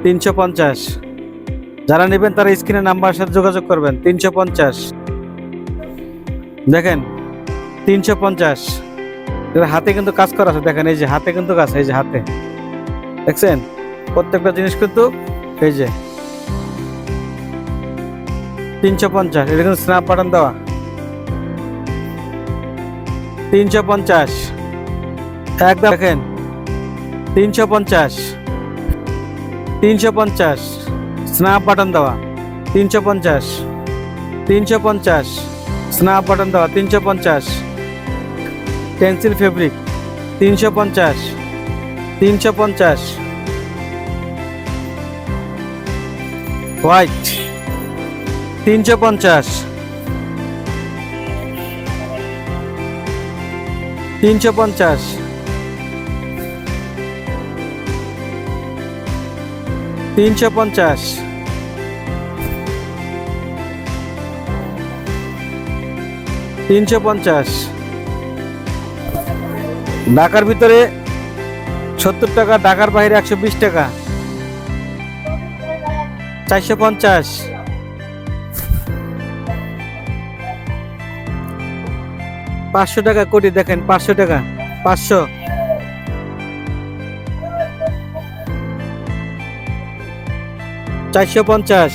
350। যারা নেবেন তারা স্ক্রিনে নাম্বার সাথে যোগাযোগ করবেন। 350 দেখেন, 350। এর হাতে কিন্তু কাজ করা আছে, দেখেন এই যে হাতে কিন্তু কাজ, এই যে হাতে দেখছেন প্রত্যেকটা জিনিস কিন্তু এই যে 350। এটা কিন্তু স্ন্যাপ বাটন দেওয়া। 350 একদম দেখেন 350, 350 স্ন্যাপ বাটন দেওয়া। 350, 350 স্ন্যাপ বাটন দেওয়া। 350 পেন্সিল ফেব্রিক। 350, 350 হোয়াইট। 350, 350 350 350। ঢাকার ভিতরে 70 টাকা, ঢাকার বাইরে 120 টাকা। 450, 500 টাকা কোটি, দেখেন 500 টাকা, 500। 450,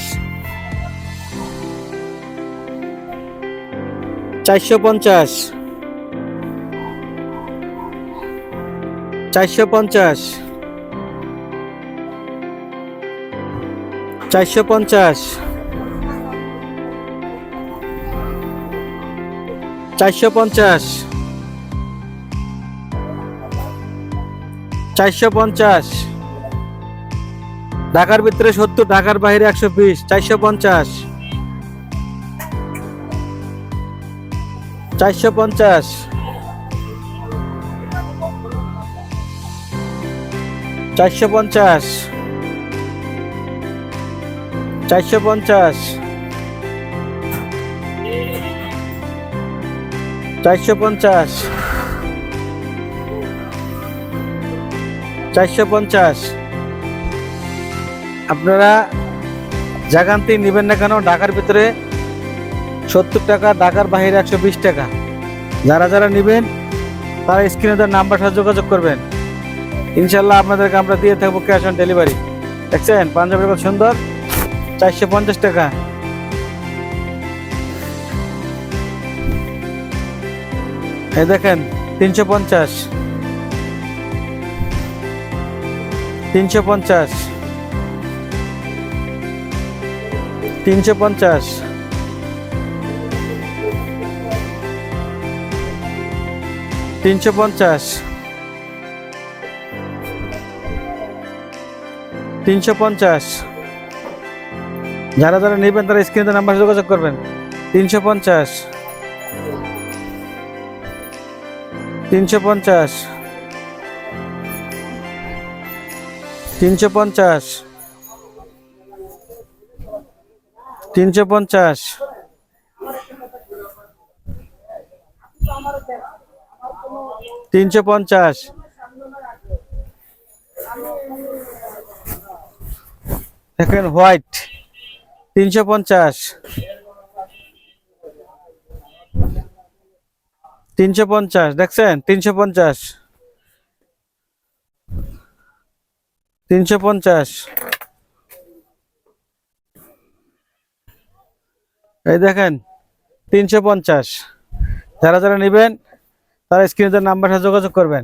450, 450, 450, 450, 450। ঢাকার ভিতরে 70, ঢাকার বাইরে 120। 450, 450, 450, 450, 450, 450। আপনারা যেখান থেকে নেবেন না কেন, ঢাকার ভিতরে 70 টাকা, ঢাকার বাইরে 120 টাকা। যারা যারা নেবেন তারা স্ক্রিনে তার নাম্বার সাথে যোগাযোগ করবেন। ইনশাল্লাহ আপনাদেরকে আমরা দিয়ে থাকবো ক্যাশ অন ডেলিভারি। দেখছেন পাঞ্জাবের কত সুন্দর। 450 টাকা। এই দেখেন 350, 350, 350, 350, 350। যারা যারা নেবেন তারা স্ক্রিনে নাম্বার যোগাযোগ করবেন। 350, 350, 350, 350, 350। দেখেন হোয়াইট 350, 350 দেখছেন 350, 350। এই দেখেন 350। যারা যারা নেবেন তারা স্ক্রিনে নাম্বার সাথে যোগাযোগ করবেন।